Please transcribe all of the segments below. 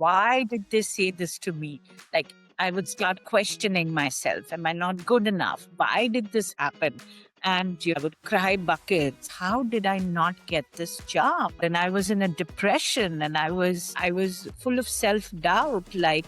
why did they say this to me? Like, I would start questioning myself. Am I not good enough? Why did this happen? And I would cry buckets. How did I not get this job? And I was in a depression, and I was full of self-doubt. Like,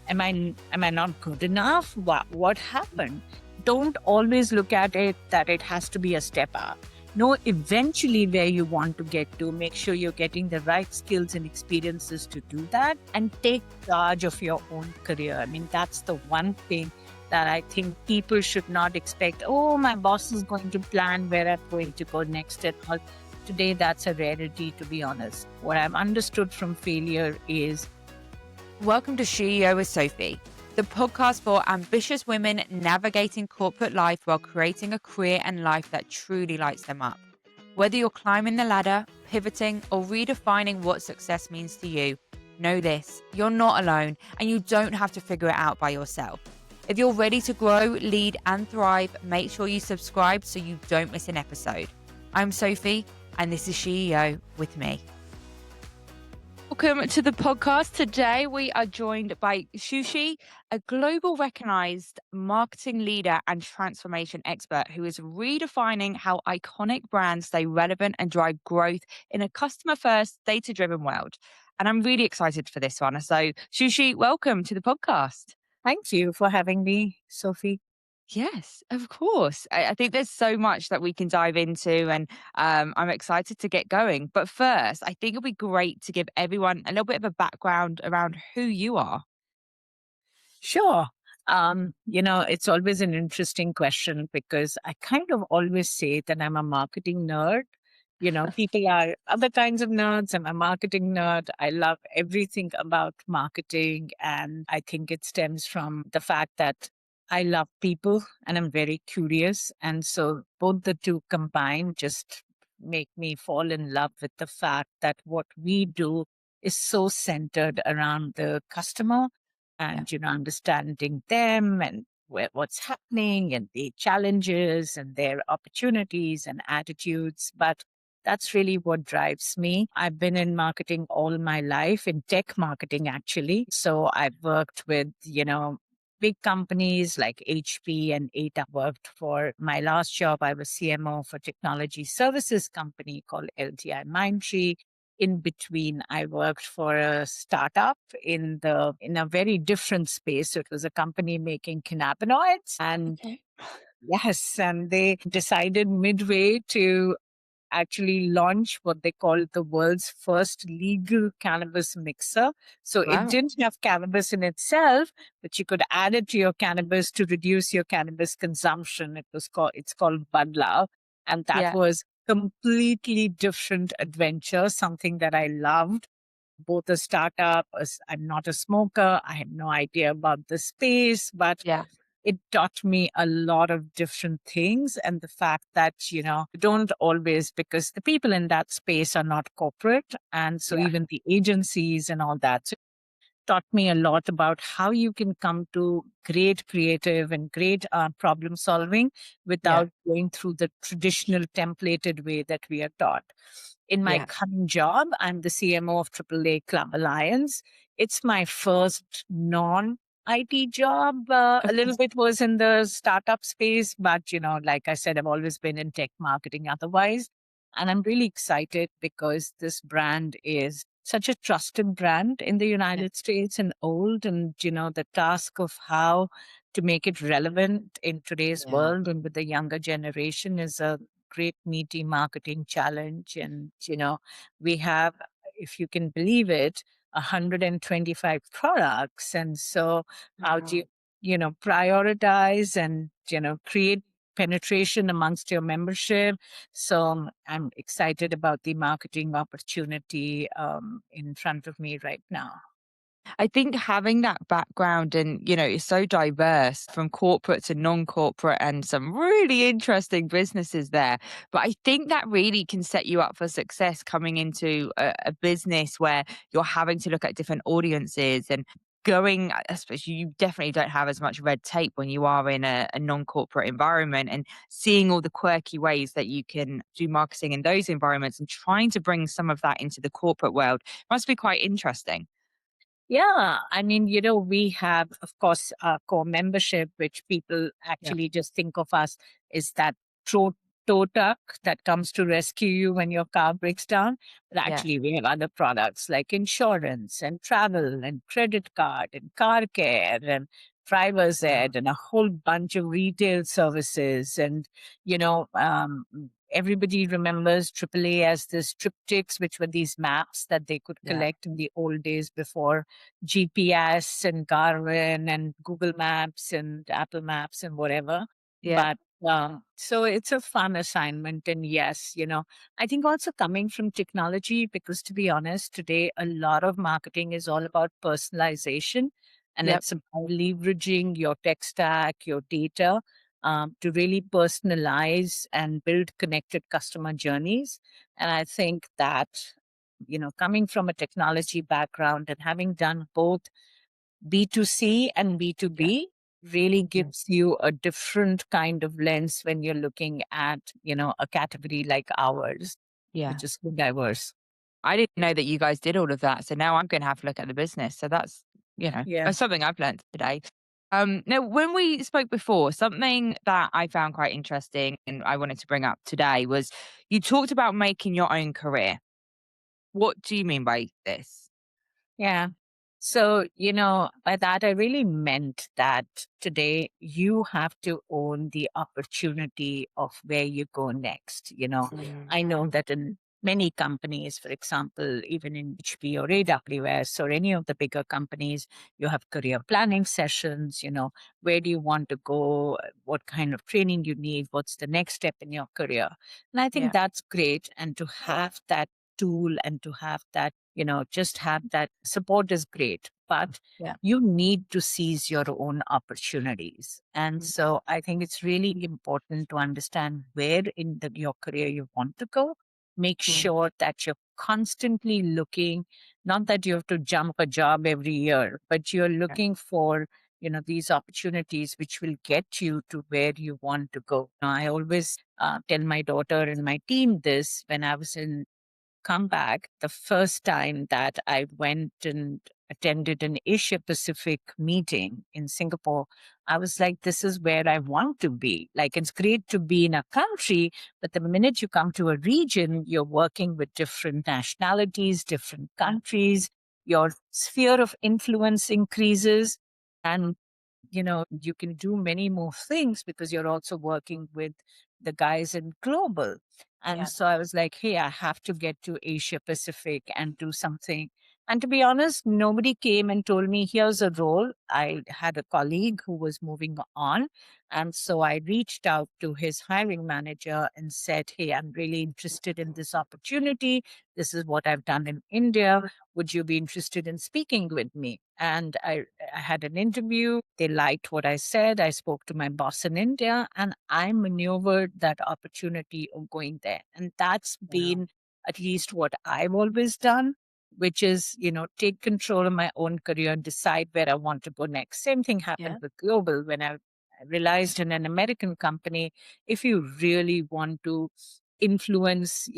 am I not good enough? What happened? Don't always look at it that it has to be a step up. Know eventually where you want to get to. Make sure you're getting the right skills and experiences to do that, and take charge of your own career. I mean, that's the one thing that I think people should not expect. Oh, my boss is going to plan where I'm going to go next and all. Today, that's a rarity, to be honest. What I've understood from failure is Welcome to CEO with Sophie, the podcast for ambitious women navigating corporate life while creating a career and life that truly lights them up. Whether you're climbing the ladder, pivoting, or redefining what success means to you, know this: you're not alone, and you don't have to figure it out by yourself. If you're ready to grow, lead, and thrive, make sure you subscribe so you don't miss an episode. I'm Sophie, and this is CEO with me. Welcome to the podcast. Today, we are joined by Shuchi, a global recognized marketing leader and transformation expert who is redefining how iconic brands stay relevant and drive growth in a customer-first, data-driven world. And I'm really excited for this one. So, Shuchi, welcome to the podcast. thank you for having me, Sophie. Yes, of course. I think there's so much that we can dive into, and I'm excited to get going. But first, I think it'll be great to give everyone a little bit of a background around who you are. Sure. It's always an interesting question because I kind of always say that I'm a marketing nerd. People are other kinds of nerds. I'm a marketing nerd. I love everything about marketing. And I think it stems from the fact that I love people and I'm very curious. And so both the two combined just make me fall in love with the fact that what we do is so centered around the customer and understanding them and what's happening and the challenges and their opportunities and attitudes. But that's really what drives me. I've been in marketing all my life, in tech marketing actually. So I've worked with big companies like HP and ATA. Worked for my last job. I was CMO for technology services company called LTI Mindtree. In between, I worked for a startup in a very different space. So it was a company making cannabinoids, and yes, and they decided midway to actually launch what they call the world's first legal cannabis mixer. So it Wow. didn't have cannabis in itself, but you could add it to your cannabis to reduce your cannabis consumption. It's called Badla. And that Yeah. was completely different adventure, something that I loved. Both a startup, I'm not a smoker. I had no idea about the space, but Yeah. it taught me a lot of different things. And the fact that, don't always, because the people in that space are not corporate. And so Yeah. even the agencies and all that. So taught me a lot about how you can come to great creative and great problem solving Yeah. without going through the traditional templated way that we are taught. In my Yeah. current job, I'm the CMO of AAA Club Alliance. It's my first non-IT job. A little bit was in the startup space, but like I said, I've always been in tech marketing otherwise. And I'm really excited because this brand is such a trusted brand in the United States and old. And, the task of how to make it relevant in today's Yeah. world and with the younger generation is a great meaty marketing challenge. And, we have, if you can believe it, 125 products. And so how do Wow. you prioritize and, create penetration amongst your membership. So I'm excited about the marketing opportunity in front of me right now. I think having that background and, is so diverse from corporate to non-corporate and some really interesting businesses there. But I think that really can set you up for success coming into a business where you're having to look at different audiences and going, I suppose you definitely don't have as much red tape when you are in a non-corporate environment, and seeing all the quirky ways that you can do marketing in those environments and trying to bring some of that into the corporate world must be quite interesting. Yeah, I mean, we have, of course, our core membership, which people Yeah. actually just think of us is that tow, tow truck that comes to rescue you when your car breaks down. But Yeah. actually, we have other products like insurance and travel and credit card and car care and driver's Wow. ed and a whole bunch of retail services. And, you know, um, everybody remembers AAA as the triptychs, which were these maps that they could Yeah. collect in the old days before GPS and Garmin and Google Maps and Apple Maps and whatever. Yeah. But so it's a fun assignment. And yes, I think also coming from technology, because to be honest, today a lot of marketing is all about personalization, and Yep. it's about leveraging your tech stack, your data, to really personalize and build connected customer journeys. And I think that coming from a technology background and having done both B2C and Yeah. B2B really Mm. gives you a different kind of lens when you're looking at, a category like ours, Yeah. which is so diverse. I didn't know that you guys did all of that. So now I'm going to have to look at the business. So Yeah. that's something I've learned today. Now, when we spoke before, something that I found quite interesting and I wanted to bring up today was you talked about making your own career. What do you mean by this? Yeah. So, by that, I really meant that today you have to own the opportunity of where you go next. Mm. I know that in many companies, for example, even in HP or AWS or any of the bigger companies, you have career planning sessions. Where do you want to go? What kind of training you need? What's the next step in your career? And I think Yeah. that's great. And to have that tool and to have that, just have that support is great, but Yeah. you need to seize your own opportunities. And Mm. so I think it's really important to understand where in your career you want to go. Make Mm. sure that you're constantly looking, not that you have to jump a job every year, but you're Yeah. looking for these opportunities which will get you to where you want to go. I always tell my daughter and my team this when I was in come back, the first time that I went and attended an Asia Pacific meeting in Singapore, I was like, this is where I want to be. Like, it's great to be in a country, but the minute you come to a region, you're working with different nationalities, different Yeah. countries, your sphere of influence increases. And you can do many more things because you're also working with the guys in global. And Yeah. so I was like, hey, I have to get to Asia Pacific and do something. And to be honest, nobody came and told me, here's a role. I had a colleague who was moving on. And so I reached out to his hiring manager and said, hey, I'm really interested in this opportunity. This is what I've done in India. Would you be interested in speaking with me? And I had an interview. They liked what I said. I spoke to my boss in India and I maneuvered that opportunity of going there. And that's Wow. been at least what I've always done, which is, take control of my own career and decide where I want to go next. Same thing happened Yeah. with Global when I realized in an American company, if you really want to influence,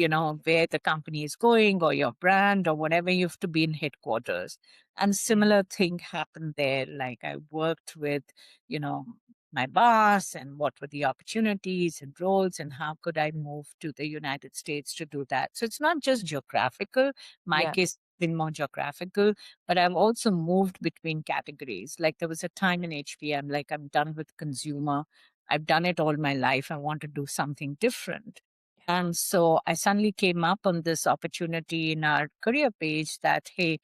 where the company is going or your brand or whatever, you have to be in headquarters. And Mm. similar thing happened there. Like I worked with, you know, my boss and what were the opportunities and roles and how could I move to the United States to do that. So it's not just geographical. My Yeah. case has been more geographical, but I've also moved between categories. Like there was a time in HP, I'm like, I'm done with consumer. I've done it all my life. I want to do something different. And so I suddenly came up on this opportunity in our career page that, hey,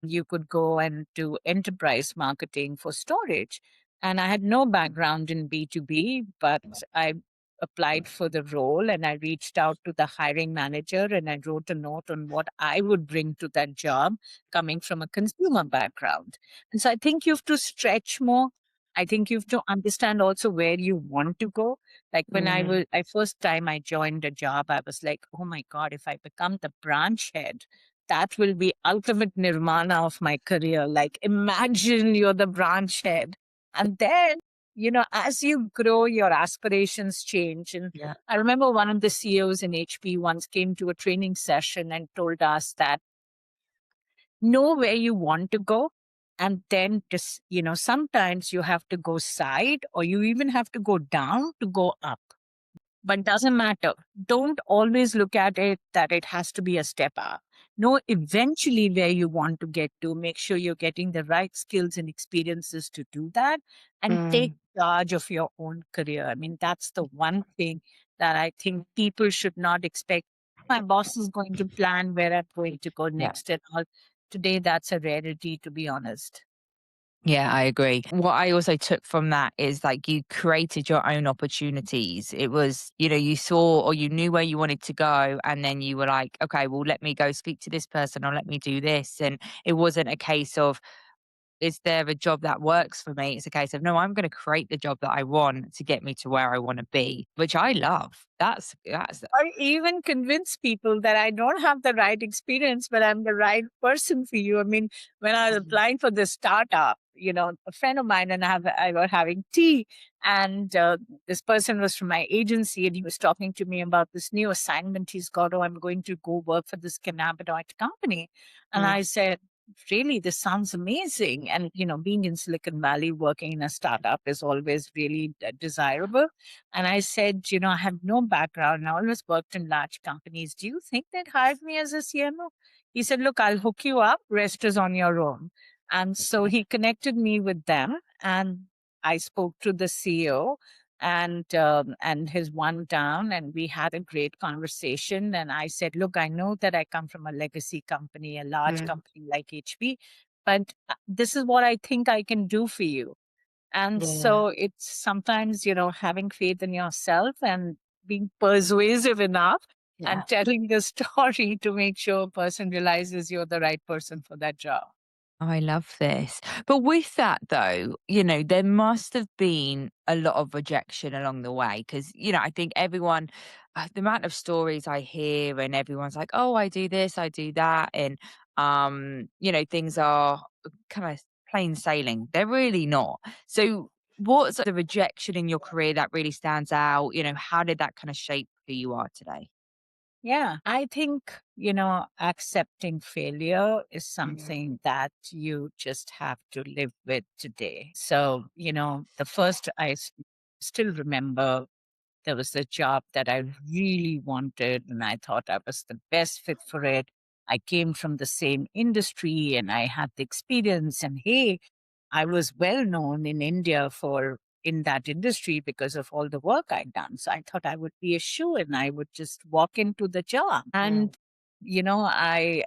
you could go and do enterprise marketing for storage. And I had no background in B2B, but I applied for the role and I reached out to the hiring manager and I wrote a note on what I would bring to that job coming from a consumer background. And so I think you have to stretch more. I think you have to understand also where you want to go. Like when Mm. I first time I joined a job, I was like, oh my God, if I become the branch head, that will be ultimate nirvana of my career. Like imagine you're the branch head. And then, as you grow, your aspirations change. And Yeah. I remember one of the CEOs in HP once came to a training session and told us that know where you want to go, and then just, sometimes you have to go side, or you even have to go down to go up, but doesn't matter. Don't always look at it that it has to be a step up. Know eventually where you want to get to. Make sure you're getting the right skills and experiences to do that, and take Mm, charge of your own career. I mean, that's the one thing that I think people should not expect. My boss is going to plan where I'm going to go yeah. next and all. Today, that's a rarity, to be honest. Yeah, I agree. What I also took from that is like you created your own opportunities. It was, you saw or you knew where you wanted to go, and then you were like, okay, well, let me go speak to this person or let me do this. And it wasn't a case of, is there a job that works for me? It's a case of, no, I'm going to create the job that I want to get me to where I want to be, which I love. That's, Or even convince people that I don't have the right experience, but I'm the right person for you. I mean, when I was applying for this startup, a friend of mine and I were having tea, and this person was from my agency, and he was talking to me about this new assignment he's got. Oh, I'm going to go work for this cannabinoid company, and Mm, I said, really, this sounds amazing. And being in Silicon Valley, working in a startup is always really desirable. And I said, I have no background. I always worked in large companies. Do you think they'd hire me as a CMO? He said, look, I'll hook you up. Rest is on your own. And so he connected me with them, and I spoke to the CEO and his one down, and we had a great conversation. And I said, look, I know that I come from a legacy company, a large mm, company like HP, but this is what I think I can do for you. And yeah. so it's sometimes, having faith in yourself and being persuasive enough Yeah. and telling the story to make sure a person realizes you're the right person for that job. I love this. But with that though, there must have been a lot of rejection along the way because, I think everyone, the amount of stories I hear and everyone's like, oh, I do this, I do that. And, things are kind of plain sailing. They're really not. So, what's the rejection in your career that really stands out? How did that kind of shape who you are today? Yeah, I think, accepting failure is Mm, something that you just have to live with today. So, the first still remember there was a job that I really wanted, and I thought I was the best fit for it. I came from the same industry and I had the experience. And hey, I was well known in India for in that industry because of all the work I'd done. So I thought I would be a shoe and I would just walk into the job. mm, And you know, I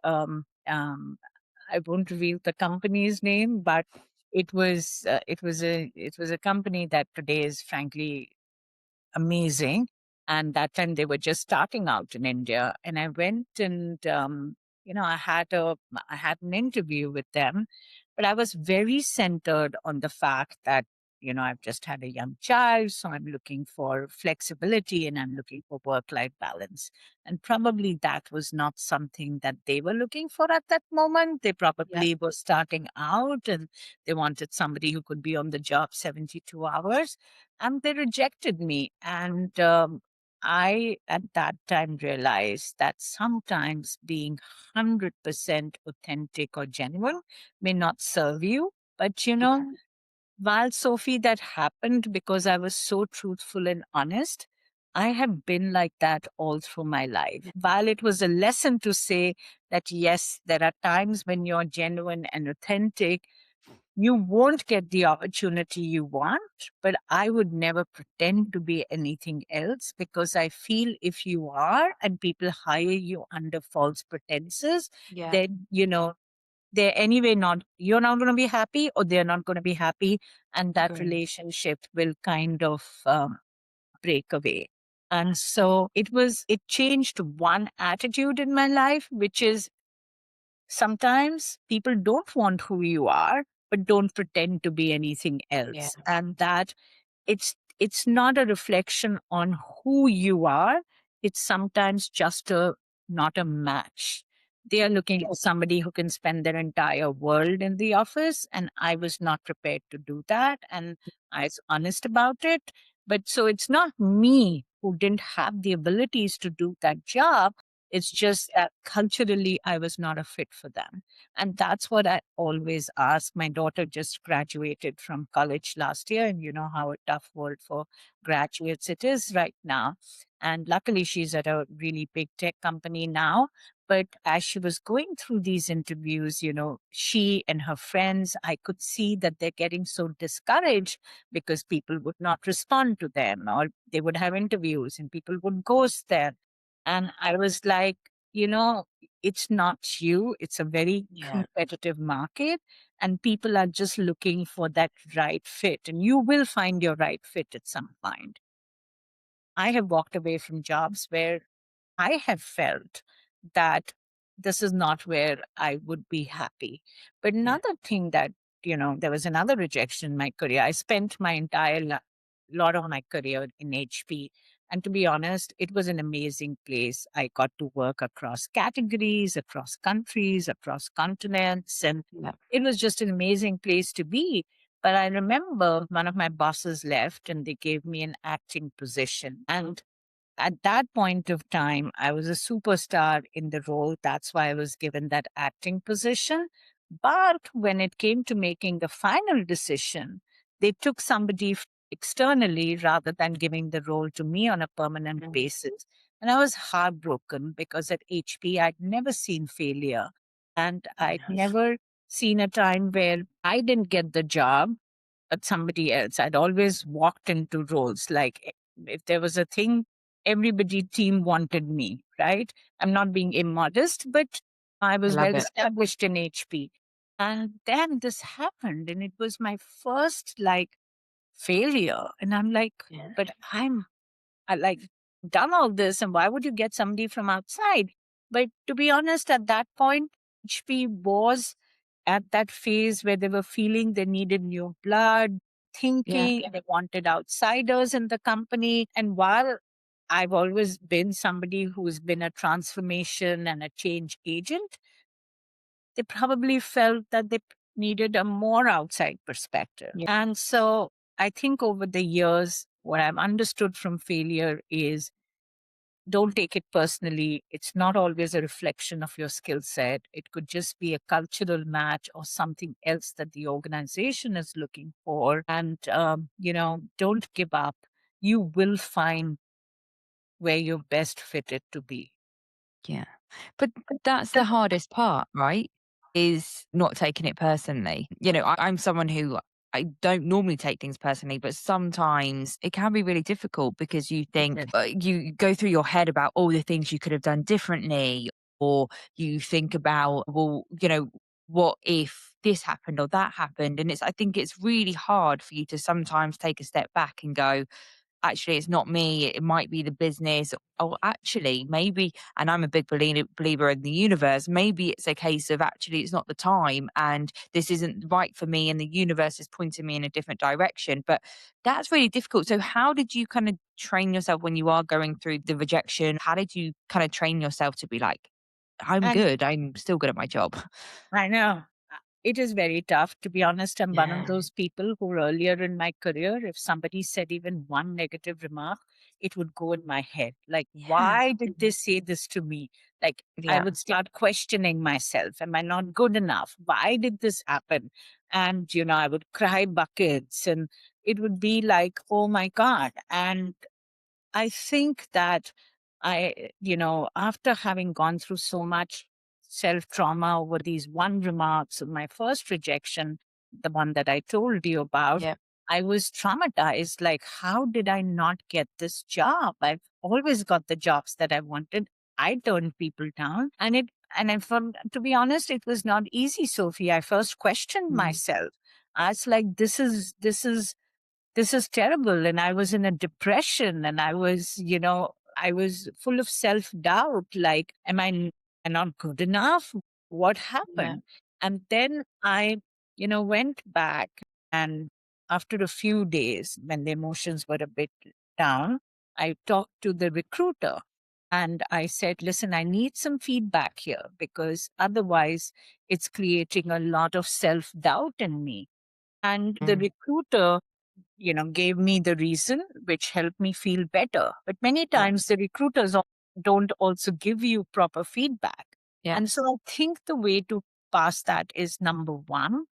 won't reveal the company's name, but it was a company that today is frankly amazing. And that time they were just starting out in India. And I went and, I had an interview with them, but I was very centered on the fact that, I've just had a young child. So I'm looking for flexibility and I'm looking for work life balance. And probably that was not something that they were looking for at that moment. They yeah. probably were starting out and they wanted somebody who could be on the job 72 hours, and they rejected me. And I, at that time, realized that sometimes being 100% authentic or genuine may not serve you. But, while Sophie, that happened because I was so truthful and honest, I have been like that all through my life. While it was a lesson to say that, yes, there are times when you're genuine and authentic, you won't get the opportunity you want, but I would never pretend to be anything else, because I feel if you are and people hire you under false pretenses, Yeah. then, they're anyway not, you're not going to be happy or they're not going to be happy. And that Agree. relationship will kind of break away. And so it changed one attitude in my life, which is sometimes people don't want who you are, but don't pretend to be anything Yeah. else. And that it's not a reflection on who you are. It's sometimes just not a match. They are looking for somebody who can spend their entire world in the office. And I was not prepared to do that. And I was honest about it. But so it's not me who didn't have the abilities to do that job. It's just that culturally, I was not a fit for them. And that's what I always ask. My daughter just graduated from college last year, and you know how a tough world for graduates it is right now. And luckily, she's at a really big tech company now. But as she was going through these interviews, she and her friends, I could see that they're getting so discouraged because people would not respond to them, or they would have interviews and people would ghost them. And I was like, you know, it's not you, it's a very Yeah. competitive market, and people are just looking for that right fit, and you will find your right fit at some point. I have walked away from jobs where I have felt that this is not where I would be happy. But Yeah. another thing that, there was another rejection in my career. I spent my entire lot of my career in HP. And to be honest, it was an amazing place. I got to work across categories, across countries, across continents. And Yeah. it was just an amazing place to be. But I remember one of my bosses left and they gave me an acting position. And at that point of time, I was a superstar in the role. That's why I was given that acting position. But when it came to making the final decision, they took somebody externally rather than giving the role to me on a permanent Mm. basis. And I was heartbroken because at HP, I'd never seen failure. And I'd Yes. never seen a time where I didn't get the job at somebody else. I'd always walked into roles like if there was a thing, everybody team wanted me, right? I'm not being immodest, but I I was love well it. established in HP. And then this happened, and it was my first like failure. And I'm like, Yeah. but I like done all this, and why would you get somebody from outside? But to be honest, at that point, HP was at that phase where they were feeling they needed new blood, Yeah. thinking they wanted outsiders in the company. And while I've always been somebody who's been a transformation and a change agent, they probably felt that they needed a more outside perspective. Yeah. And so I think over the years, what I've understood from failure is don't take it personally. It's not always a reflection of your skill set. It could just be a cultural match or something else that the organization is looking for. And, don't give up. You will find where you're best fitted to be. Yeah. But that's the hardest part, right? Is not taking it personally. I'm someone who I don't normally take things personally, but sometimes it can be really difficult because you think you go through your head about all the things you could have done differently, or you think about, well, what if this happened or that happened? And I think it's really hard for you to sometimes take a step back and go, actually it's not me, it might be the business. Oh, actually maybe, and I'm a big believer in the universe, maybe it's a case of actually it's not the time and this isn't right for me and the universe is pointing me in a different direction. But that's really difficult. So how did you kind of train yourself when you are going through the rejection? How did you kind of train yourself to be like, And I'm still good at my job? I know. It is very tough. To be honest, I'm one of Yeah. those people who earlier in my career, if somebody said even one negative remark, it would go in my head. Like, Yeah. why did they say this to me? Like, I Yeah. would start questioning myself. Am I not good enough? Why did this happen? And, I would cry buckets and it would be like, oh my God. And I think that after having gone through so much self trauma over these one remarks of my first rejection, the one that I told you about, Yeah. I was traumatized. Like, how did I not get this job? I've always got the jobs that I wanted. I turned people down. And from, to be honest, it was not easy, Sophie. I first questioned Mm. myself. I was like, this is terrible. And I was in a depression and I was full of self doubt. Like, am I not good enough? What Yeah. happened? And then I, went back, and after a few days, when the emotions were a bit down, I talked to the recruiter and I said, listen, I need some feedback here because otherwise it's creating a lot of self doubt in me. And the Mm. recruiter gave me the reason, which helped me feel better. But many Yeah. times the recruiters don't also give you proper feedback. Yeah. And so I think the way to pass that is number one,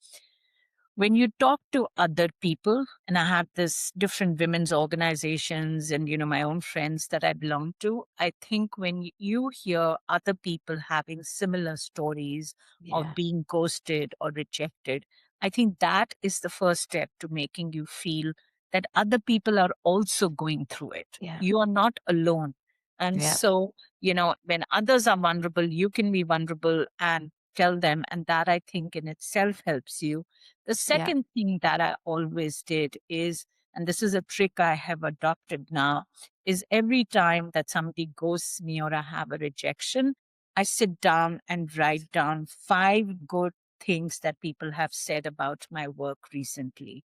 when you talk to other people, and I have this different women's organizations and my own friends that I belong to, I think when you hear other people having similar stories of Yeah. being ghosted or rejected, I think that is the first step to making you feel that other people are also going through it. Yeah. You are not alone. And Yeah. so, when others are vulnerable, you can be vulnerable and tell them, and that I think in itself helps you. The Yeah. second thing that I always did is, and this is a trick I have adopted now, is every time that somebody ghosts me or I have a rejection, I sit down and write down 5 good things that people have said about my work recently.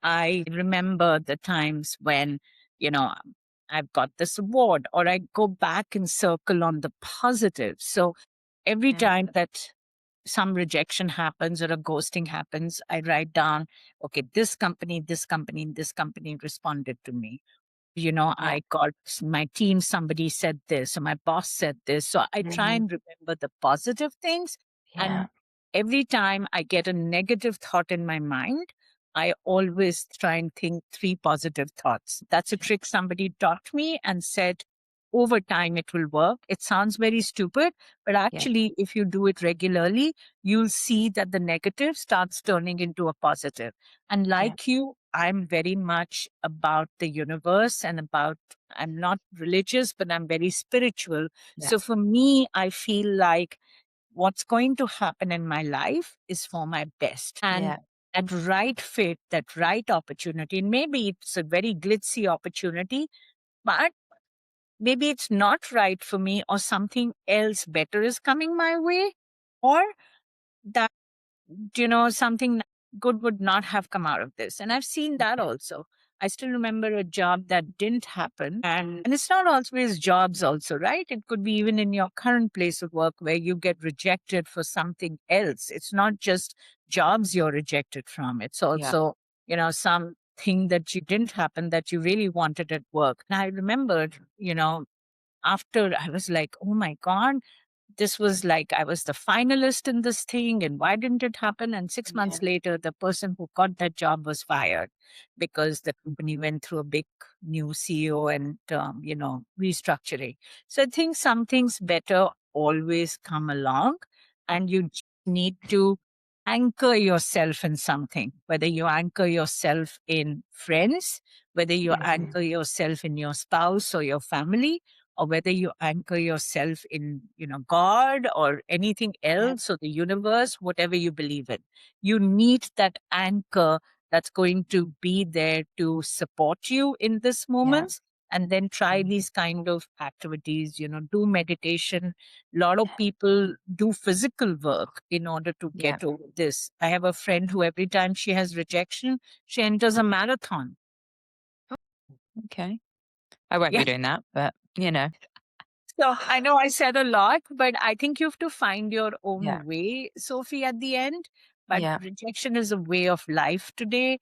I remember the times when, you know, I've got this award, or I go back and circle on the positives. So every Yeah. time that some rejection happens or a ghosting happens, I write down, okay, this company, this company responded to me. Yeah. I got my team, somebody said this, or my boss said this. So I try Mhm. and remember the positive things. Yeah. And every time I get a negative thought in my mind, I always try and think 3 positive thoughts. That's a Okay. trick somebody taught me and said, over time it will work. It sounds very stupid, but Yeah. actually, if you do it regularly, you'll see that the negative starts turning into a positive. And Yeah. like you, I'm very much about the universe and I'm not religious, but I'm very spiritual. Yeah. So for me, I feel like what's going to happen in my life is for my best. And Yeah. that right fit, that right opportunity, and maybe it's a very glitzy opportunity, but maybe it's not right for me, or something else better is coming my way, or that something good would not have come out of this. And I've seen that Okay. also. I still remember a job that didn't happen. And it's not always jobs, also, right? It could be even in your current place of work where you get rejected for something else. It's not just jobs you're rejected from, it's Yeah. also, something that you didn't happen that you really wanted at work. And I remembered, after I was like, oh my God, this was like I was the finalist in this thing, and why didn't it happen? And 6 months Yeah. later, the person who got that job was fired because the company went through a big new CEO and restructuring. So I think some things better always come along, and you just need to anchor yourself in something, whether you anchor yourself in friends, whether you Mhm. anchor yourself in your spouse or your family, or whether you anchor yourself in God or anything Yeah. else, or the universe, whatever you believe in. You need that anchor that's going to be there to support you in this Yeah. moments. And then try Mhm. these kind of activities, do meditation. A lot of Yeah. people do physical work in order to Yeah. get over this. I have a friend who every time she has rejection, she enters a marathon. Okay. I won't Yeah. be doing that, but So I know I said a lot, but I think you have to find your Yeah. own way, Sophie, at the end. But Yeah. rejection is a way of life today.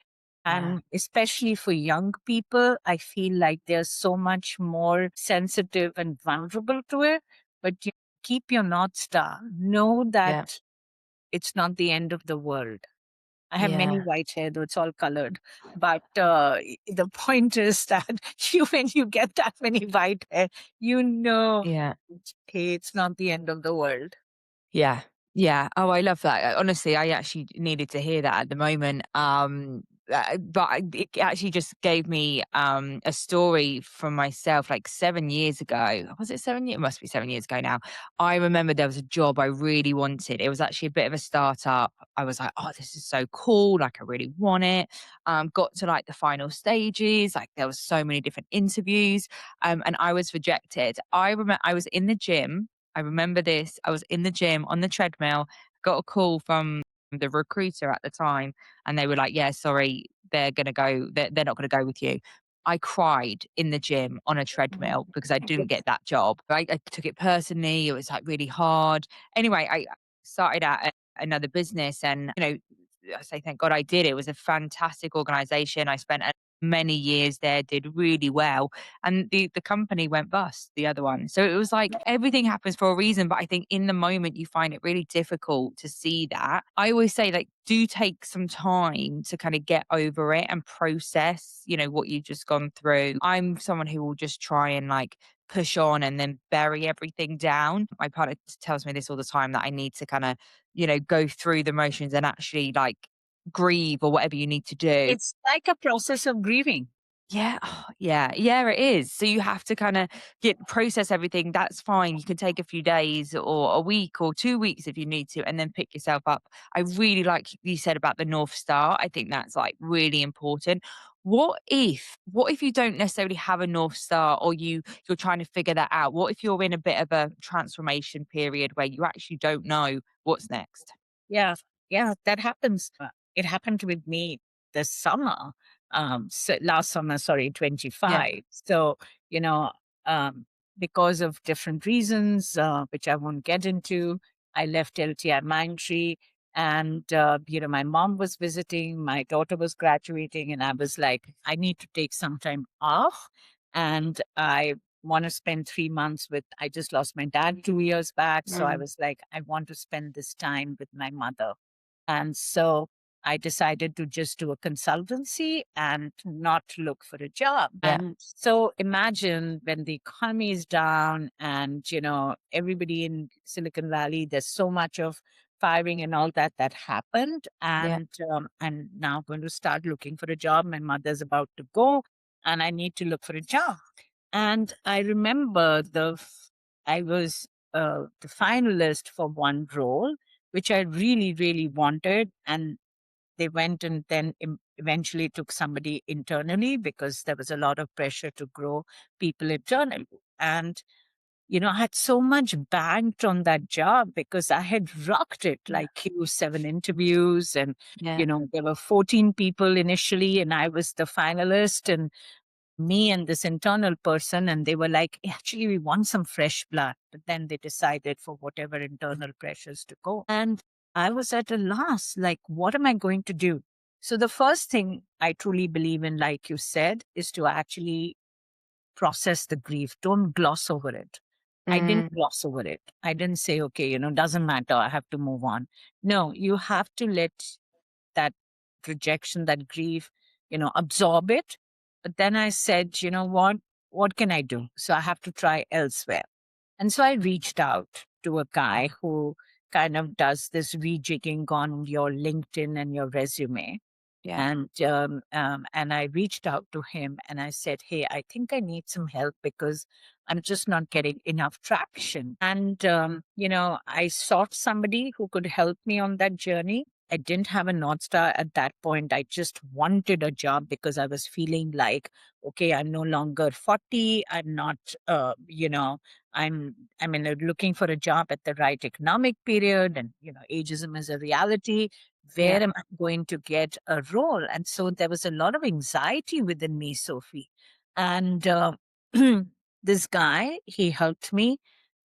Yeah. And especially for young people, I feel like they're so much more sensitive and vulnerable to it. But you keep your North Star. Know Yeah. that it's not the end of the world. I have many Yeah. white hair, though it's all colored. But the point is that when you get that many white hair, you know, Yeah. hey, it's not the end of the world. Yeah. Yeah. Oh, I love that. Honestly, I actually needed to hear that at the moment. It actually just gave me a story from myself like 7 years ago. Was it 7 years? It must be 7 years ago now. I remember there was a job I really wanted. It was actually a bit of a startup. I was like, oh, this is so cool. Like, I really want it. Got to like the final stages. Like, there was so many different interviews, and I was rejected. I remember I was in the gym. I remember this. I was in the gym on the treadmill, got a call from the recruiter at the time, and they were like, "Yeah, sorry, they're gonna go. They're not gonna go with you." I cried in the gym on a Mhm. treadmill because I didn't get that job. I took it personally. It was like really hard. Anyway, I started at another business, and I say thank God I did. It was a fantastic organization. I spent many years there, did really well, and the company went bust, the other one. So it was like everything happens for a reason, but I think in the moment you find it really difficult to see that. I always say, like, do take some time to kind of get over it and process, what you've just gone through. I'm someone who will just try and like push on and then bury everything down. My partner tells me this all the time, that I need to kind of, go through the motions and actually like grieve or whatever you need to do. It's like a process of grieving. Yeah, yeah, yeah, it is. So you have to kind of get process everything. That's fine. You can take a few days or a week or 2 weeks if you need to, and then pick yourself up. I really like you said about the North Star. I think that's like really important. What if you don't necessarily have a North Star, or you're trying to figure that out? What if you're in a bit of a transformation period where you actually don't know what's next? Yeah, yeah, that happens. It happened with me this summer, so last summer, sorry, Yeah, 25. So, you know, um, because of different reasons, which I won't get into, I left LTI Mindtree, and, my mom was visiting, my daughter was graduating, and I was like, I need to take some time off. And I want to spend 3 months with, I just lost my dad 2 years back. So I mm, was like, I want to spend this time with my mother. And so I decided to just do a consultancy and not look for a job. yeah, And so imagine when the economy is down and, everybody in Silicon Valley, there's so much of firing and all that happened. yeah, And I'm now going to start looking for a job. My mother's about to go and I need to look for a job. And I remember I was the finalist for one role, which I really, really wanted. And they went and then eventually took somebody internally because there was a lot of pressure to grow people internally. And, I had so much banked on that job because I had rocked it, yeah, like Q7 interviews. And, yeah, there were 14 people initially, and I was the finalist. And me and this internal person, and they were like, actually, we want some fresh blood. But then they decided for whatever internal pressures to go. And I was at a loss, like, what am I going to do? So the first thing I truly believe in, like you said, is to actually process the grief. Don't gloss over it. I didn't mm, gloss over it. I didn't say, okay, doesn't matter. I have to move on. No, you have to let that rejection, that grief, absorb it. But then I said, you know what? What can I do? So I have to try elsewhere. And so I reached out to a guy who kind of does this rejigging on your LinkedIn and your resume. yeah, And I reached out to him and I said, "Hey, I think I need some help because I'm just not getting enough traction." And I sought somebody who could help me on that journey. I didn't have a North Star at that point. I just wanted a job because I was feeling like, okay, I'm no longer 40. I'm not, looking for a job at the right economic period, and ageism is a reality. yeah, Where am I going to get a role? And so there was a lot of anxiety within me, Sophie. And this guy, he helped me.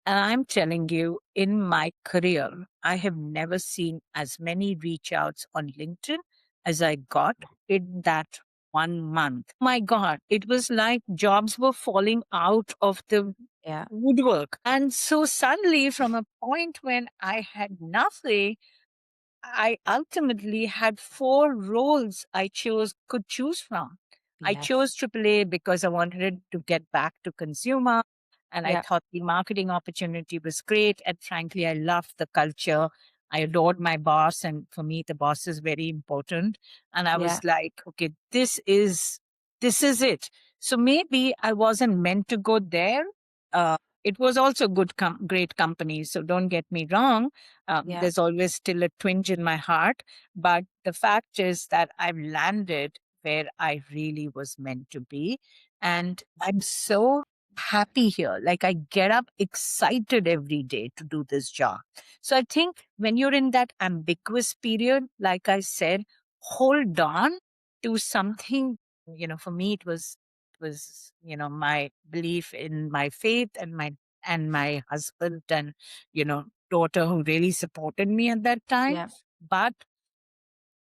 And I'm telling you, in my career, I have never seen as many reach outs on LinkedIn as I got in that 1 month. My God, it was like jobs were falling out of the yeah, woodwork. And so suddenly, from a point when I had nothing, I ultimately had four roles I could choose from. I yes, chose AAA because I wanted to get back to consumer, and I yeah, thought the marketing opportunity was great. And frankly, I loved the culture. I adored my boss, and for me, the boss is very important. And I yeah, was like, okay, this is it. So maybe I wasn't meant to go there. It was also great company. So don't get me wrong, yeah, there's always still a twinge in my heart. But the fact is that I've landed where I really was meant to be. And I'm so happy here. Like I get up excited every day to do this job. So I think when you're in that ambiguous period, like I said, hold on to something. For me, it was my belief in my faith and my husband and daughter who really supported me at that time. yeah, But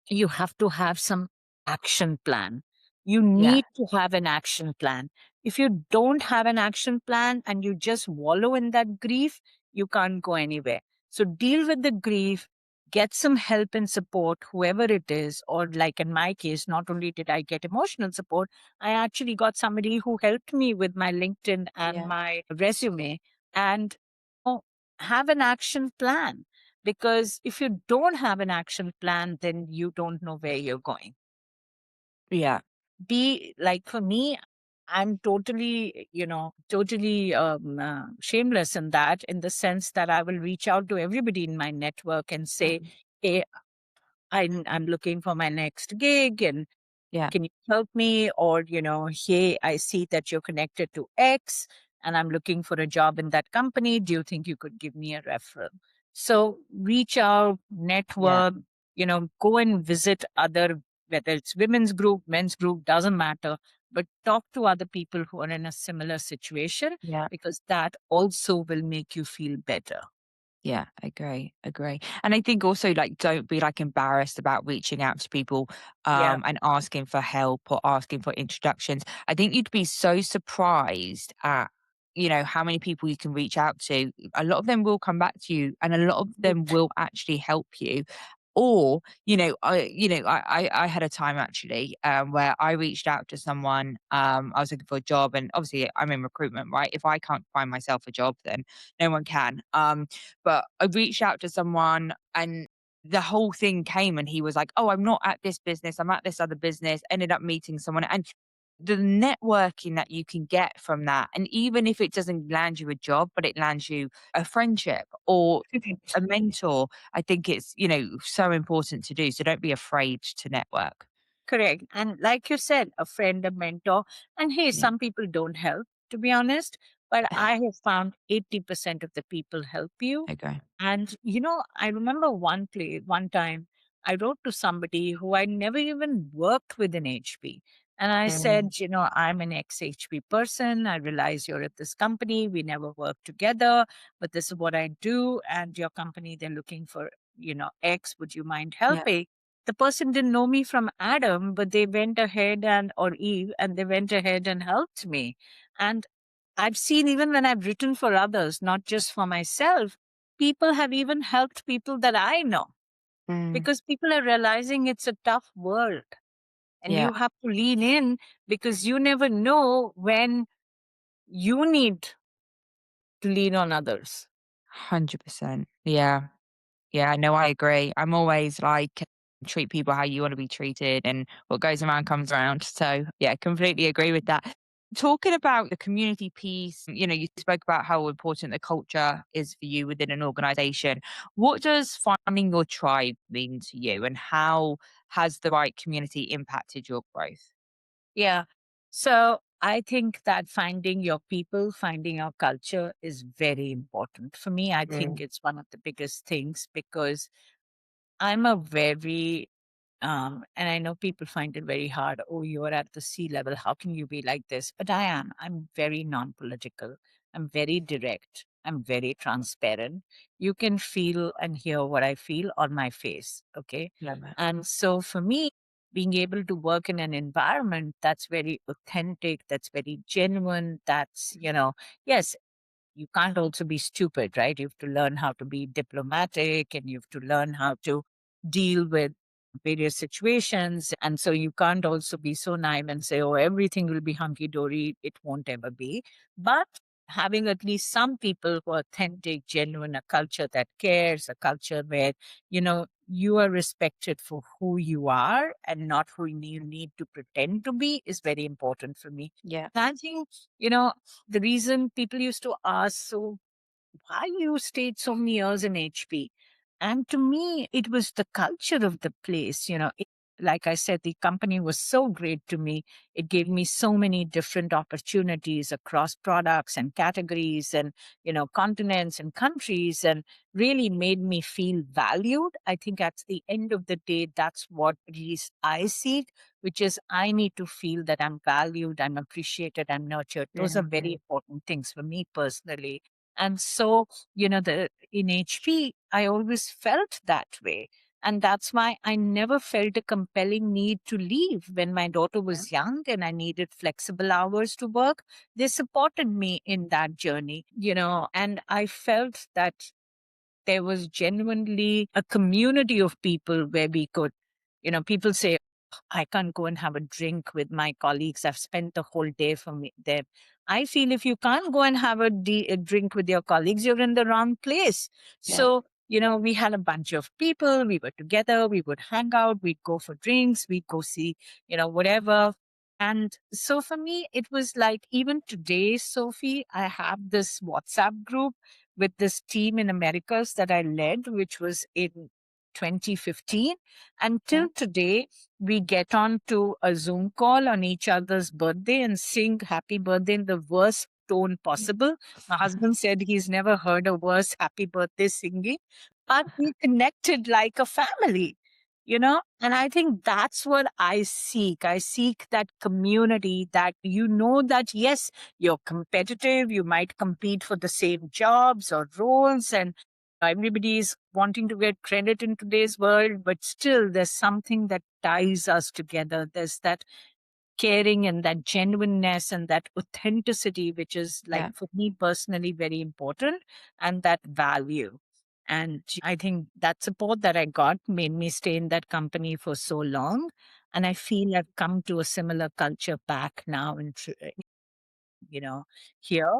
you have to have some action plan. You Yeah. need to have an action plan. If you don't have an action plan and you just wallow in that grief, you can't go anywhere. So deal with the grief, get some help and support, whoever it is. Or, like in my case, not only did I get emotional support, I actually got somebody who helped me with my LinkedIn and Yeah. my resume. And oh, have an action plan. Because if you don't have an action plan, then you don't know where you're going. Yeah. Be like, for me, I'm totally, totally shameless in that, in the sense that I will reach out to everybody in my network and say, Mhm. hey, I'm looking for my next gig, and Yeah. can you help me? Or, hey, I see that you're connected to X and I'm looking for a job in that company. Do you think you could give me a referral? So reach out, Yeah. network, go and visit other, whether it's women's group, men's group, doesn't matter, but talk to other people who are in a similar situation, Yeah. because that also will make you feel better. Yeah, agree, agree. And I think also like don't be like embarrassed about reaching out to people Yeah. and asking for help or asking for introductions. I think you'd be so surprised at how many people you can reach out to. A lot of them will come back to you and a lot of them will actually help you. Or, I had a time actually where I reached out to someone. I was looking for a job, and obviously I'm in recruitment, right? If I can't find myself a job, then no one can. But I reached out to someone and the whole thing came and he was like, "Oh, I'm not at this business. I'm at this other business." Ended up meeting someone and the networking that you can get from that. And even if it doesn't land you a job, but it lands you a friendship or a mentor, I think it's, so important to do. So don't be afraid to network. Correct. And like you said, a friend, a mentor. And hey, Yeah. some people don't help, to be honest, but I have found 80% of the people help you. Okay. And, I remember one time I wrote to somebody who I never even worked with in HP. And I Mm, said, I'm an ex HP person. I realize you're at this company. We never worked together, but this is what I do. And your company, they're looking for, X. Would you mind yeah. helping? The person didn't know me from Adam, but they went ahead or Eve, and they went ahead and helped me. And I've seen, even when I've written for others, not just for myself, people have even helped people that I know, Mm, because people are realizing it's a tough world and yeah. you have to lean in, because you never know when you need to lean on others. 100%. Yeah. Yeah, no, I agree. I'm always like, treat people how you want to be treated, and what goes around comes around. So, yeah, completely agree with that. Talking about the community piece, you spoke about how important the culture is for you within an organization. What does finding your tribe mean to you, and how has the right community impacted your growth? Yeah. So I think that finding your people, finding your culture is very important. For me, I think Mm, it's one of the biggest things, because I'm a very, and I know people find it very hard. Oh, you're at the sea level. How can you be like this? But I am. I'm very non political. I'm very direct. I'm very transparent. You can feel and hear what I feel on my face. Okay. yeah, man. And so for me, being able to work in an environment that's very authentic, that's very genuine, that's, yes, you can't also be stupid, right? You have to learn how to be diplomatic, and you have to learn how to deal with various situations. And so you can't also be so naive and say, oh, everything will be hunky dory. It won't ever be. But having at least some people who are authentic, genuine, a culture that cares, a culture where, you are respected for who you are and not who you need to pretend to be, is very important for me. Yeah. And I think, you know, the reason people used to ask, so why you stayed so many years in HP? And to me, it was the culture of the place. Like I said, the company was so great to me. It gave me so many different opportunities across products and categories and, continents and countries, and really made me feel valued. I think at the end of the day, that's what at least I seek, which is I need to feel that I'm valued, I'm appreciated, I'm nurtured. Those are Yeah. very important things for me personally. And so, the in HP, I always felt that way. And that's why I never felt a compelling need to leave. When my daughter Yeah. was young and I needed flexible hours to work, they supported me in that journey, and I felt that there was genuinely a community of people where we could, people say, I can't go and have a drink with my colleagues. I've spent the whole day from them. I feel if you can't go and have a drink with your colleagues, you're in the wrong place. Yeah. So, we had a bunch of people. We were together. We would hang out. We'd go for drinks. We'd go see, whatever. And so for me, it was like even today, Sophie, I have this WhatsApp group with this team in Americas that I led, which was in 2015. Yeah. Until today, we get on to a Zoom call on each other's birthday and sing happy birthday in the worst tone possible. My husband said he's never heard a worse happy birthday singing, but we connected like a family, and I think that's what I seek. I seek that community that, that yes, you're competitive, you might compete for the same jobs or roles, and everybody is wanting to get credit in today's world, but still there's something that ties us together. There's that caring and that genuineness and that authenticity, which is like Yeah. for me personally very important, and that value. And I think that support that I got made me stay in that company for so long. And I feel I've come to a similar culture back now you know, here.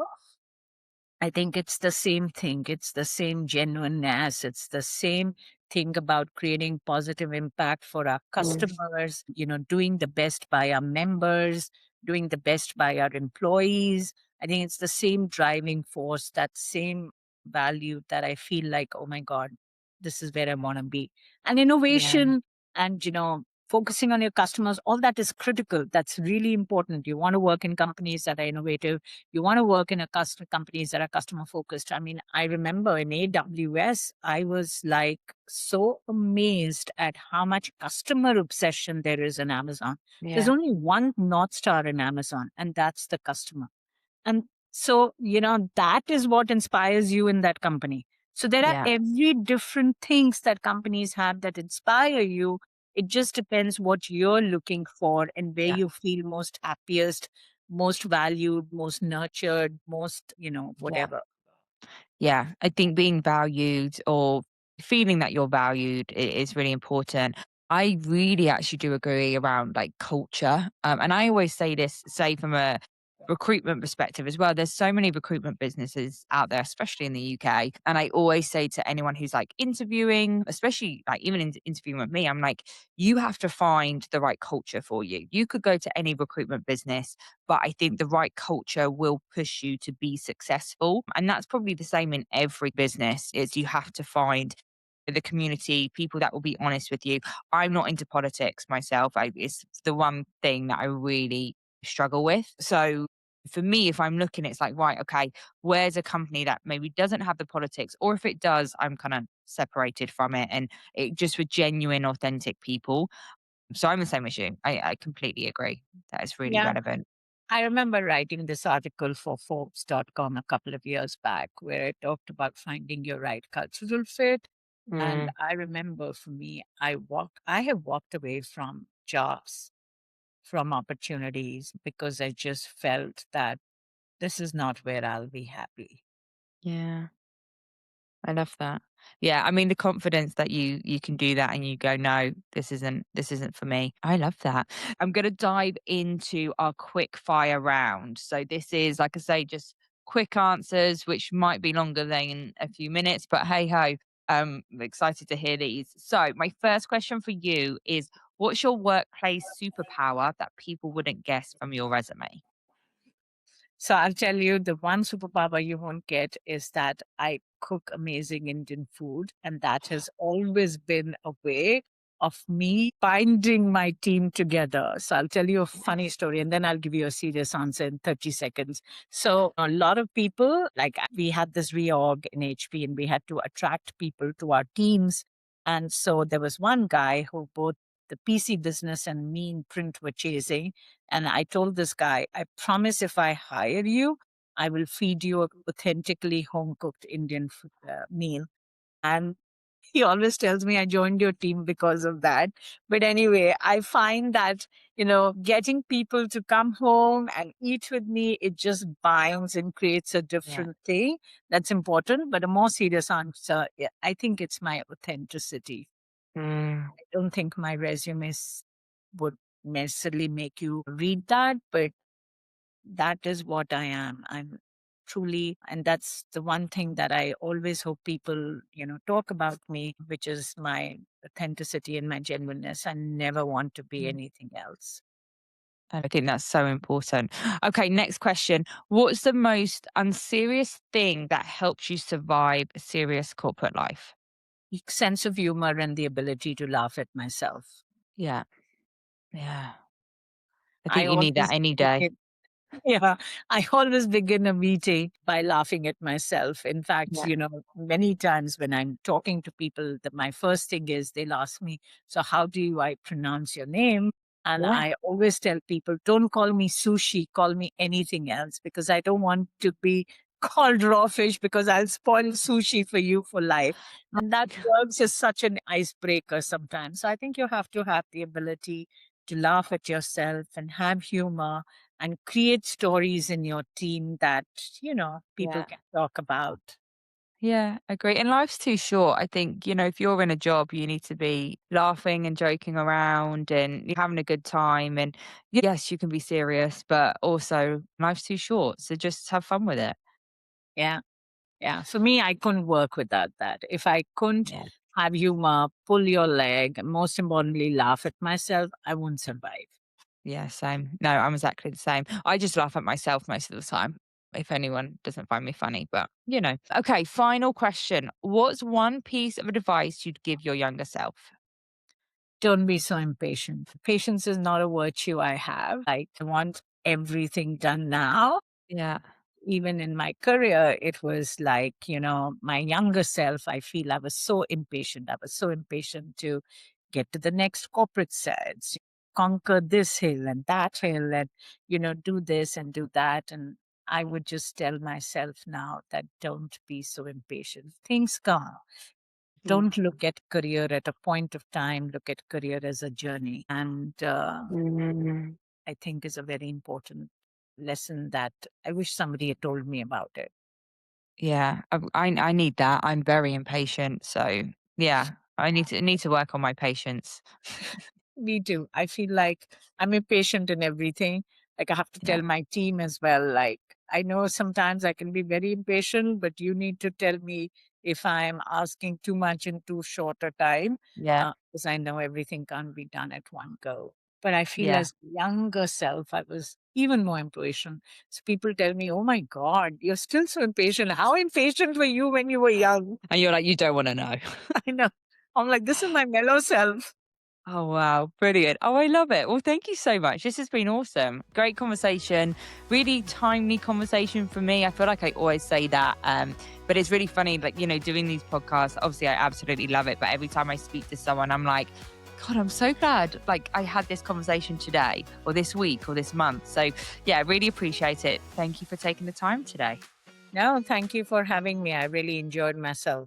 I think it's the same thing. It's the same genuineness. It's the same thing about creating positive impact for our Mm. customers, doing the best by our members, doing the best by our employees. I think it's the same driving force, that same value that I feel like, oh my God, this is where I want to be. And Yeah. innovation and, focusing on your customers, all that is critical. That's really important. You want to work in companies that are innovative. You want to work in a companies that are customer focused. I mean, I remember in AWS, I was like so amazed at how much customer obsession there is in Amazon. There's Yeah. only one North Star in Amazon, and that's the customer. And so, that is what inspires you in that company. So there are Yeah. every different things that companies have that inspire you. It just depends what you're looking for and where Yeah. you feel most happiest, most valued, most nurtured, most, Yeah. whatever. Yeah, I think being valued or feeling that you're valued is really important. I really actually do agree around like culture. And I always say this, say from a recruitment perspective as well. There's so many recruitment businesses out there, especially in the UK. And I always say to anyone who's like interviewing, especially like even interviewing with me, I'm like, you have to find the right culture for you. You could go to any recruitment business, but I think the right culture will push you to be successful. And that's probably the same in every business is you have to find the community, people that will be honest with you. I'm not into politics myself. It's the one thing that I really struggle with. So for me, if I'm looking, it's like, right, okay, where's a company that maybe doesn't have the politics? Or if it does, I'm kind of separated from it and it just with genuine, authentic people. So I'm the same as you. I completely agree. That is really Yeah. relevant. I remember writing this article for Forbes.com a couple of years back where I talked about finding your right cultural fit. And Mm, I remember for me, I have walked away from jobs, from opportunities, because I just felt that this is not where I'll be happy. yeah. I love that. Yeah, I mean the confidence that you can do that and you go, no, this isn't for me. I love that. I'm gonna dive into our quick fire round. So this is like I say, just quick answers, which might be longer than a few minutes, but hey ho. I'm excited to hear these. So my first question for you is what's your workplace superpower that people wouldn't guess from your resume? So I'll tell you, the one superpower you won't get is that I cook amazing Indian food. And that has always been a way of me binding my team together. So I'll tell you a funny story and then I'll give you a serious answer in 30 seconds. So a lot of people, like we had this reorg in HP and we had to attract people to our teams. And so there was one guy who both the PC business and me in print were chasing. And I told this guy, I promise if I hire you, I will feed you a authentically home cooked Indian meal. And He always tells me I joined your team because of that. But anyway, I find that, getting people to come home and eat with me, it just binds and creates a Yeah. different thing. That's important. But a more serious answer, yeah, I think it's my authenticity. Mm. I don't think my resumes would necessarily make you read that, but that is what I am. I'm truly, and that's the one thing that I always hope people, talk about me, which is my authenticity and my genuineness. I never want to be Mm. anything else. I think that's so important. Okay, next question. What's the most unserious thing that helps you survive a serious corporate life? Sense of humor and the ability to laugh at myself. Yeah. Yeah. I I think you need that always any day. begin Yeah, I always begin a meeting by laughing at myself. In fact, Yeah. many times when I'm talking to people, my first thing is they'll ask me, "So, how do I pronounce your name?" And Yeah. I always tell people, "Don't call me sushi, call me anything else," because I don't want to be called raw fish because I'll spoil sushi for you for life. And that works as such an icebreaker sometimes. So I think you have to have the ability to laugh at yourself and have humor and create stories in your team that, people Yeah. can talk about. Yeah, agree. And life's too short. I think, if you're in a job, you need to be laughing and joking around and having a good time. And yes, you can be serious, but also life's too short. So just have fun with it. Yeah. Yeah. For me, I couldn't work without that. If I couldn't Yeah. have humor, pull your leg, and most importantly, laugh at myself, I wouldn't survive. Yeah, same. No, I'm exactly the same. I just laugh at myself most of the time if anyone doesn't find me funny, but Okay, final question. What's one piece of advice you'd give your younger self? Don't be so impatient. Patience is not a virtue I have. Like, I want everything done now. Yeah. Even in my career, it was like, my younger self, I feel I was so impatient. I was so impatient to get to the next corporate sets, conquer this hill and that hill, and, do this and do that. And I would just tell myself now that don't be so impatient. Things come. Mm. Don't look at career at a point of time, look at career as a journey. And Mm. I think is a very important lesson that I wish somebody had told me about it. Yeah, I need that. I'm very impatient, so yeah, I need to work on my patience. Me too. I feel like I'm impatient in everything. Like I have to Yeah, tell my team as well. Like I know sometimes I can be very impatient, but you need to tell me if I'm asking too much in too short a time, yeah, because I know everything can't be done at one go. But I feel yeah. as younger self, I was even more impatient. So people tell me, "Oh my God, you're still so impatient. How impatient were you when you were young?" And you're like, you don't want to know. I know. I'm like, this is my mellow self. Oh wow, brilliant! Oh, I love it. Well, thank you so much. This has been awesome. Great conversation. Really timely conversation for me. I feel like I always say that, but it's really funny. Like doing these podcasts. Obviously, I absolutely love it. But every time I speak to someone, I'm like, God, I'm so glad. Like I had this conversation today, or this week, or this month. So yeah, I really appreciate it. Thank you for taking the time today. No, thank you for having me. I really enjoyed myself.